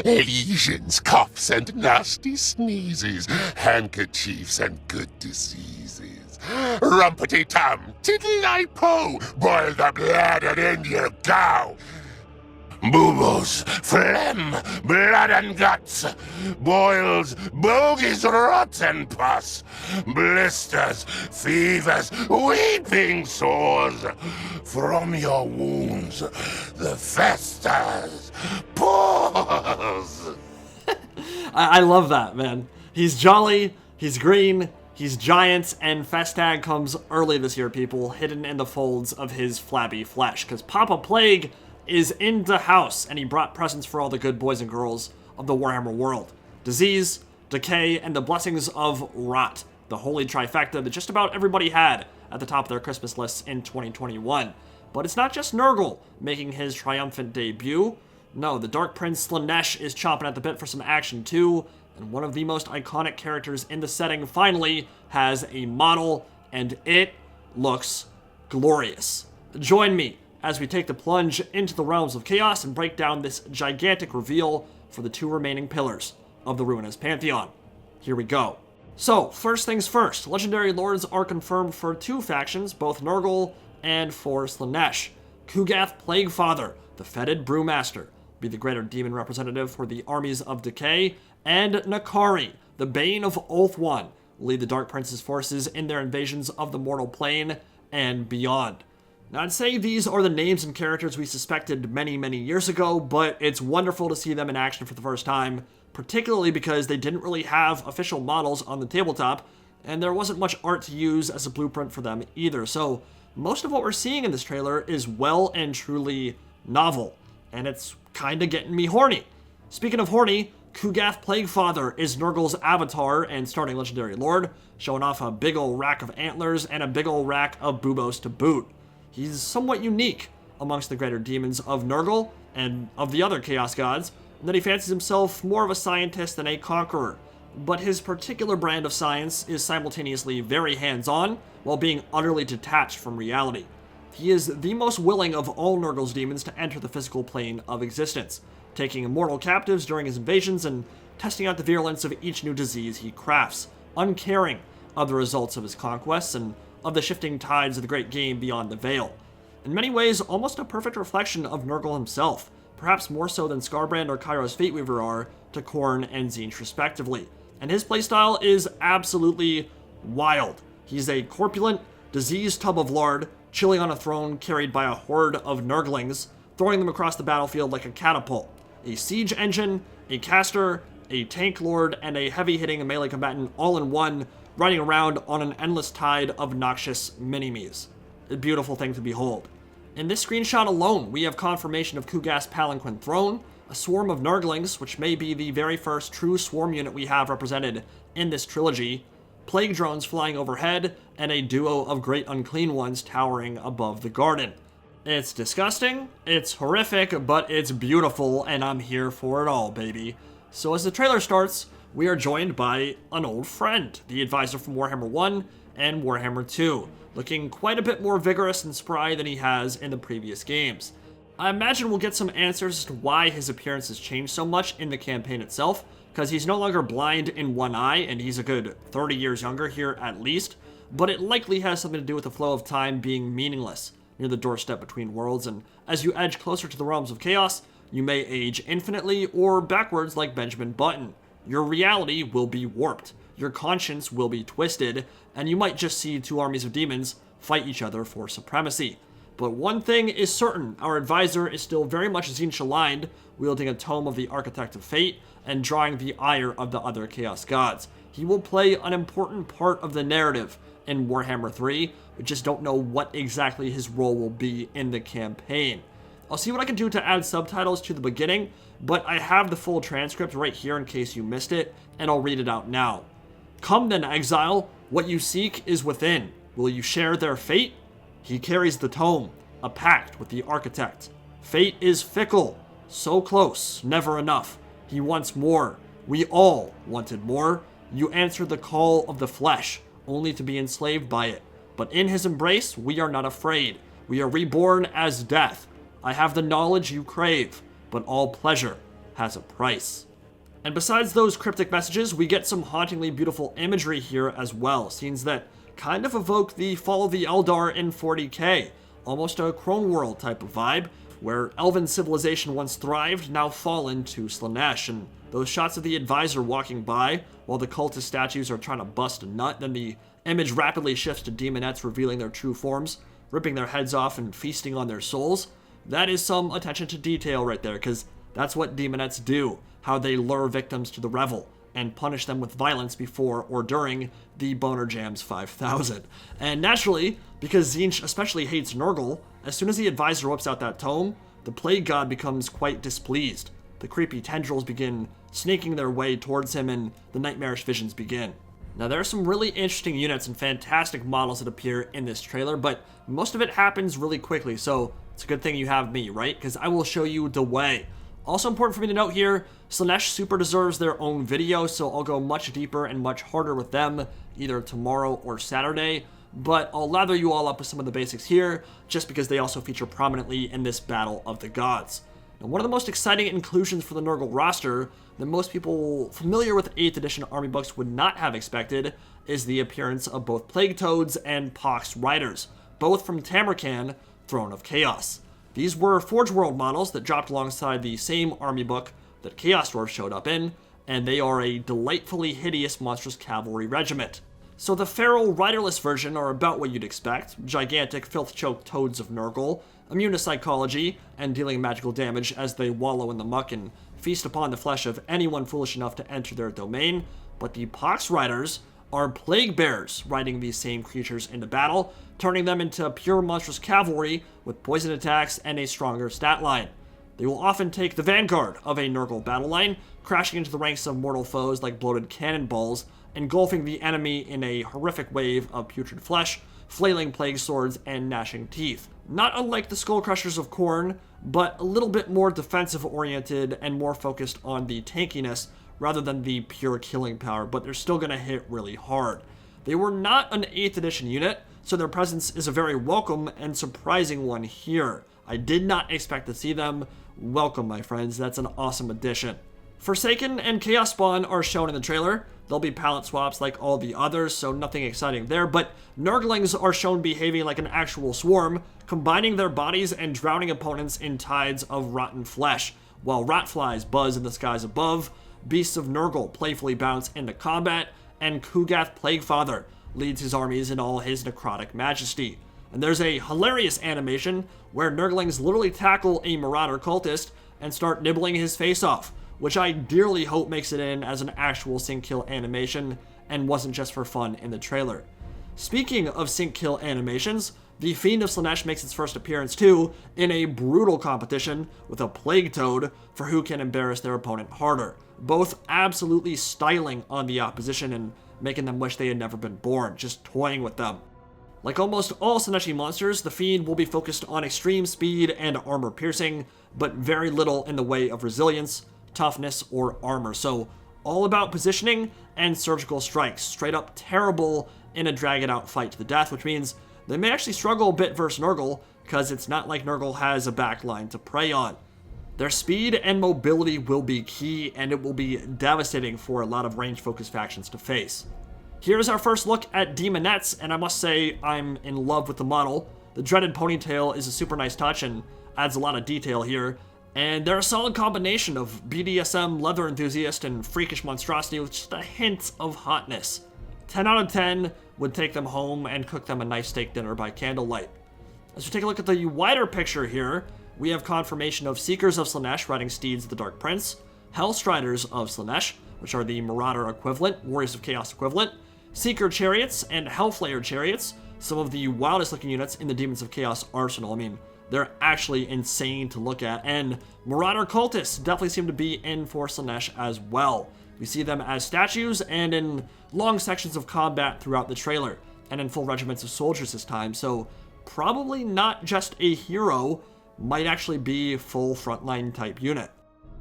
Lesions, coughs, and nasty sneezes, handkerchiefs and good diseases. Rumpety-tum, tiddly-po, boil the blood and in you go. Boo-boos, phlegm, blood and guts, boils, bogies, rotten pus, blisters, fevers, weeping sores. From your wounds, the festers pours. I love that, man. He's jolly, he's green, he's giant, and Festag comes early this year, people, hidden in the folds of his flabby flesh, because Papa Plague is in the house, and he brought presents for all the good boys and girls of the Warhammer world. Disease, decay, and the blessings of rot. The holy trifecta that just about everybody had at the top of their Christmas lists in 2021. But it's not just Nurgle making his triumphant debut. No, the Dark Prince Slaanesh is chomping at the bit for some action too, and one of the most iconic characters in the setting finally has a model, and it looks glorious. Join me as we take the plunge into the realms of chaos and break down this gigantic reveal for the two remaining pillars of the Ruinous Pantheon. Here we go. So, first things first, Legendary Lords are confirmed for two factions, both Nurgle and for Slaanesh. Kugath Plaguefather, the Fetid Brewmaster, be the greater demon representative for the armies of decay, and Nakari, the Bane of Ulthuan, lead the Dark Prince's forces in their invasions of the mortal plane and beyond. Now, I'd say these are the names and characters we suspected many, many years ago, but it's wonderful to see them in action for the first time, particularly because they didn't really have official models on the tabletop, and there wasn't much art to use as a blueprint for them either, so most of what we're seeing in this trailer is well and truly novel, and it's kinda getting me horny. Speaking of horny, Kugath Plaguefather is Nurgle's avatar and starting Legendary Lord, showing off a big ol' rack of antlers and a big ol' rack of buboes to boot. He's somewhat unique amongst the greater demons of Nurgle and of the other Chaos Gods, in that he fancies himself more of a scientist than a conqueror. But his particular brand of science is simultaneously very hands-on, while being utterly detached from reality. He is the most willing of all Nurgle's demons to enter the physical plane of existence, taking immortal captives during his invasions and testing out the virulence of each new disease he crafts, uncaring of the results of his conquests and of the shifting tides of the great game beyond the veil. In many ways, almost a perfect reflection of Nurgle himself, perhaps more so than Skarbrand or Kairos Fateweaver are to Khorne and Tzeentch respectively. And his playstyle is absolutely wild. He's a corpulent, diseased tub of lard, chilling on a throne carried by a horde of Nurglings, throwing them across the battlefield like a catapult. A siege engine, a caster, a tank lord, and a heavy-hitting melee combatant all in one, riding around on an endless tide of noxious mini-me's. A beautiful thing to behold. In this screenshot alone, we have confirmation of Kugath's Palanquin throne, a swarm of Nurglings, which may be the very first true swarm unit we have represented in this trilogy, plague drones flying overhead, and a duo of great Unclean ones towering above the garden. It's disgusting, it's horrific, but it's beautiful, and I'm here for it all, baby. So as the trailer starts, we are joined by an old friend, the advisor from Warhammer 1 and Warhammer 2, looking quite a bit more vigorous and spry than he has in the previous games. I imagine we'll get some answers as to why his appearance has changed so much in the campaign itself, because he's no longer blind in one eye, and he's a good 30 years younger here at least, but it likely has something to do with the flow of time being meaningless near the doorstep between worlds, and as you edge closer to the realms of chaos, you may age infinitely or backwards like Benjamin Button. Your reality will be warped, your conscience will be twisted, and you might just see two armies of demons fight each other for supremacy. But one thing is certain, our advisor is still very much Tzeentch aligned, wielding a tome of the Architect of Fate and drawing the ire of the other Chaos Gods. He will play an important part of the narrative in Warhammer 3, we just don't know what exactly his role will be in the campaign. I'll see what I can do to add subtitles to the beginning, but I have the full transcript right here in case you missed it, and I'll read it out now. Come then, exile, what you seek is within. Will you share their fate? He carries the tome, a pact with the Architect. Fate is fickle, so close, never enough. He wants more. We all wanted more. You answer the call of the flesh, only to be enslaved by it. But in his embrace, we are not afraid. We are reborn as death. I have the knowledge you crave, but all pleasure has a price. And besides those cryptic messages, we get some hauntingly beautiful imagery here as well, scenes that kind of evoke the fall of the Eldar in 40k, almost a Chrome World type of vibe, where elven civilization once thrived, now fallen to Slaanesh, and those shots of the advisor walking by while the cultist statues are trying to bust a nut, then the image rapidly shifts to demonettes revealing their true forms, ripping their heads off and feasting on their souls. That is some attention to detail right there, because that's what demonettes do, how they lure victims to the revel and punish them with violence before or during the Boner Jams 5000. And naturally, because Tzeentch especially hates Nurgle, as soon as the advisor whips out that tome, the plague god becomes quite displeased. The creepy tendrils begin snaking their way towards him and the nightmarish visions begin. Now, there are some really interesting units and fantastic models that appear in this trailer, but most of it happens really quickly, so it's a good thing you have me, right? Because I will show you the way. Also important for me to note here, Slaanesh super deserves their own video, so I'll go much deeper and much harder with them either tomorrow or Saturday, but I'll lather you all up with some of the basics here, just because they also feature prominently in this Battle of the Gods. Now, one of the most exciting inclusions for the Nurgle roster that most people familiar with 8th edition army books would not have expected is the appearance of both Plague Toads and Pox Riders, both from Tamarkan, Throne of Chaos. These were Forge World models that dropped alongside the same army book that Chaos Dwarf showed up in, and they are a delightfully hideous monstrous cavalry regiment. So the feral riderless version are about what you'd expect, gigantic filth-choked toads of Nurgle, immune to psychology, and dealing magical damage as they wallow in the muck and feast upon the flesh of anyone foolish enough to enter their domain. But the Pox Riders are plague bearers riding these same creatures into battle, turning them into pure monstrous cavalry with poison attacks and a stronger stat line. They will often take the vanguard of a Nurgle battle line, crashing into the ranks of mortal foes like bloated cannonballs, engulfing the enemy in a horrific wave of putrid flesh, flailing plague swords, and gnashing teeth. Not unlike the Skull Crushers of Khorne, but a little bit more defensive-oriented and more focused on the tankiness rather than the pure killing power, but they're still going to hit really hard. They were not an 8th edition unit, so their presence is a very welcome and surprising one here. I did not expect to see them. Welcome, my friends. That's an awesome addition. Forsaken and Chaos Spawn are shown in the trailer. There'll be palette swaps like all the others, so nothing exciting there, but Nurglings are shown behaving like an actual swarm, combining their bodies and drowning opponents in tides of rotten flesh, while ratflies buzz in the skies above, beasts of Nurgle playfully bounce into combat, and Kugath the Plaguefather leads his armies in all his necrotic majesty. And there's a hilarious animation where Nurglings literally tackle a Marauder cultist and start nibbling his face off, which I dearly hope makes it in as an actual sync kill animation and wasn't just for fun in the trailer. Speaking of sync kill animations, the Fiend of Slaanesh makes its first appearance too in a brutal competition with a Plague Toad for who can embarrass their opponent harder, both absolutely styling on the opposition and making them wish they had never been born, just toying with them. Like almost all Slaaneshi monsters, the Fiend will be focused on extreme speed and armor piercing, but very little in the way of resilience, toughness, or armor, so all about positioning and surgical strikes, straight up terrible in a drag-it-out fight to the death, which means they may actually struggle a bit versus Nurgle, because it's not like Nurgle has a backline to prey on. Their speed and mobility will be key, and it will be devastating for a lot of range-focused factions to face. Here's our first look at Demonettes, and I must say I'm in love with the model. The dreaded ponytail is a super nice touch and adds a lot of detail here, and they're a solid combination of BDSM, leather enthusiast, and freakish monstrosity with just a hint of hotness. 10 out of 10 would take them home and cook them a nice steak dinner by candlelight. As we take a look at the wider picture here, we have confirmation of Seekers of Slaanesh riding steeds of the Dark Prince, Hellstriders of Slaanesh, which are the Marauder equivalent, Warriors of Chaos equivalent, Seeker Chariots, and Hellflayer Chariots, some of the wildest looking units in the Demons of Chaos arsenal. I mean, they're actually insane to look at, and Marauder Cultists definitely seem to be in for Slaanesh as well. We see them as statues and in long sections of combat throughout the trailer, and in full regiments of soldiers this time, so probably not just a hero, might actually be full frontline type unit.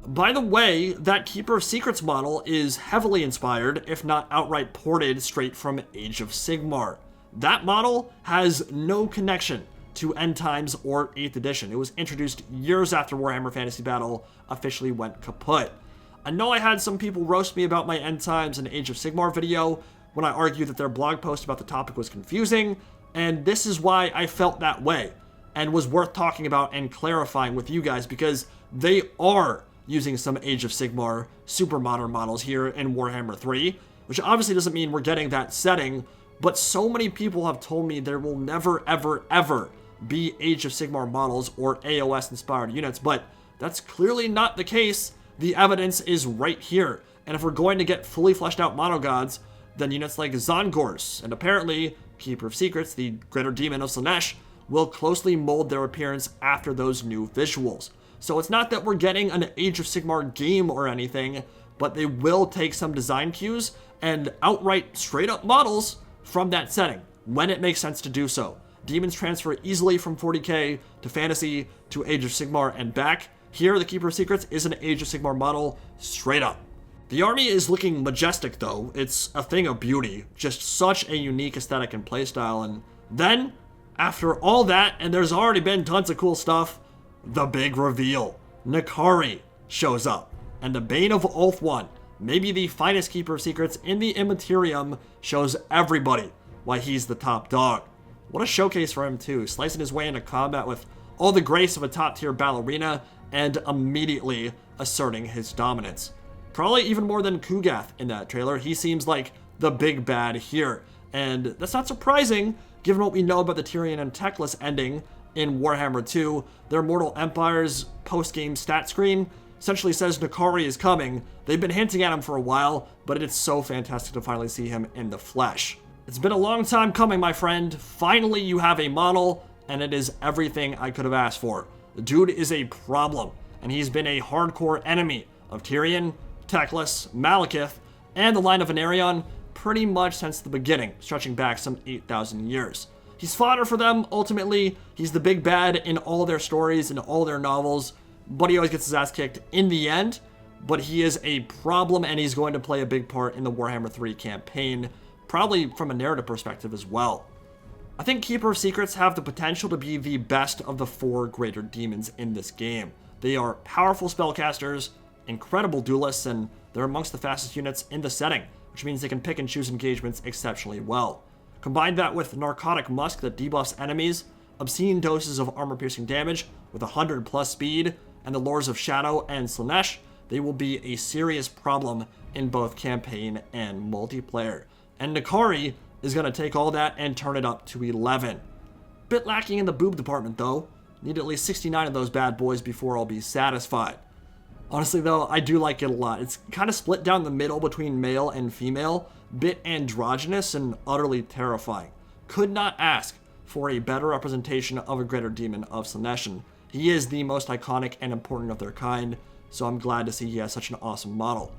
By the way, that Keeper of Secrets model is heavily inspired, if not outright ported straight from Age of Sigmar. That model has no connection to End Times or 8th edition. It was introduced years after Warhammer Fantasy Battle officially went kaput. I know I had some people roast me about my End Times and Age of Sigmar video when I argued that their blog post about the topic was confusing, and this is why I felt that way and was worth talking about and clarifying with you guys, because they are using some Age of Sigmar super modern models here in Warhammer 3, which obviously doesn't mean we're getting that setting, but so many people have told me there will never, ever, ever be Age of Sigmar models or AOS-inspired units, but that's clearly not the case. The evidence is right here, and if we're going to get fully fleshed out monogods, then units like Zongors, and apparently Keeper of Secrets, the Greater Demon of Slaanesh, will closely mold their appearance after those new visuals. So it's not that we're getting an Age of Sigmar game or anything, but they will take some design cues and outright straight up models from that setting when it makes sense to do so. Demons transfer easily from 40k to Fantasy to Age of Sigmar and back. Here, the Keeper of Secrets is an Age of Sigmar model straight up. The army is looking majestic though. It's a thing of beauty. Just such a unique aesthetic and playstyle. And then, after all that, and there's already been tons of cool stuff, the big reveal. N'Kari shows up. And the Bane of Ulthuan, maybe the finest Keeper of Secrets in the Immaterium, shows everybody why he's the top dog. What a showcase for him too, slicing his way into combat with all the grace of a top tier ballerina and immediately asserting his dominance. Probably even more than Kugath in that trailer. He seems like the big bad here. And that's not surprising, given what we know about the Tyrion and Teclis ending in Warhammer 2. Their Mortal Empire's post-game stat screen essentially says N'Kari is coming. They've been hinting at him for a while, but it's so fantastic to finally see him in the flesh. It's been a long time coming, my friend. Finally, you have a model, and it is everything I could have asked for. The dude is a problem, and he's been a hardcore enemy of Tyrion, Teclis, Malekith, and the line of Venarion pretty much since the beginning, stretching back some 8,000 years. He's fodder for them, ultimately. He's the big bad in all their stories and all their novels, but he always gets his ass kicked in the end. But he is a problem, and he's going to play a big part in the Warhammer 3 campaign, probably from a narrative perspective as well. I think Keeper of Secrets have the potential to be the best of the 4 greater demons in this game. They are powerful spellcasters, incredible duelists, and they're amongst the fastest units in the setting, which means they can pick and choose engagements exceptionally well. Combine that with Narcotic Musk that debuffs enemies, obscene doses of armor-piercing damage with 100+ speed, and the lures of Shadow and Slaanesh, they will be a serious problem in both campaign and multiplayer. And N'Kari is going to take all that and turn it up to 11. Bit lacking in the boob department though. Need at least 69 of those bad boys before I'll be satisfied. Honestly though, I do like it a lot. It's kind of split down the middle between male and female, bit androgynous and utterly terrifying. Could not ask for a better representation of a greater demon of Slaanesh. He is the most iconic and important of their kind, so I'm glad to see he has such an awesome model.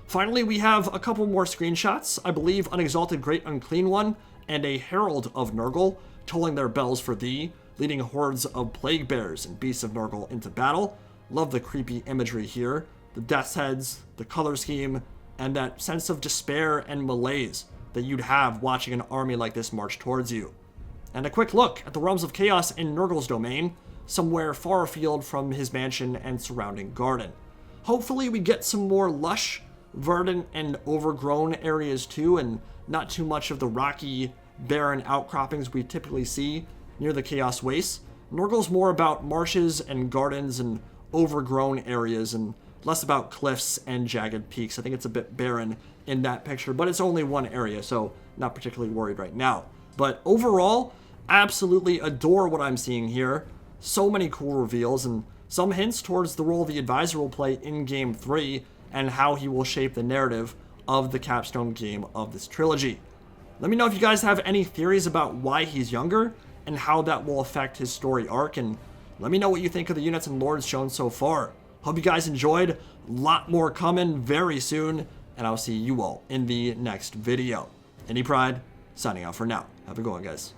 Finally, we have a couple more screenshots. I believe an Exalted Great Unclean One and a Herald of Nurgle tolling their bells for thee, leading hordes of plague bears and beasts of Nurgle into battle. Love the creepy imagery here, the death's heads, the color scheme, and that sense of despair and malaise that you'd have watching an army like this march towards you. And a quick look at the realms of chaos in Nurgle's domain, somewhere far afield from his mansion and surrounding garden. Hopefully we get some more lush, verdant, and overgrown areas too, and not too much of the rocky, barren outcroppings we typically see near the Chaos Wastes. Nurgle's more about marshes and gardens and overgrown areas, and less about cliffs and jagged peaks. I think it's a bit barren in that picture, but it's only one area, so not particularly worried right now. But overall, absolutely adore what I'm seeing here. So many cool reveals, and some hints towards the role the Advisor will play in Game 3, and how he will shape the narrative of the capstone game of this trilogy. Let me know if you guys have any theories about why he's younger, and how that will affect his story arc, and let me know what you think of the units and lords shown so far. Hope you guys enjoyed. A lot more coming very soon, and I'll see you all in the next video. Indie Pride, signing out for now. Have a good one, guys.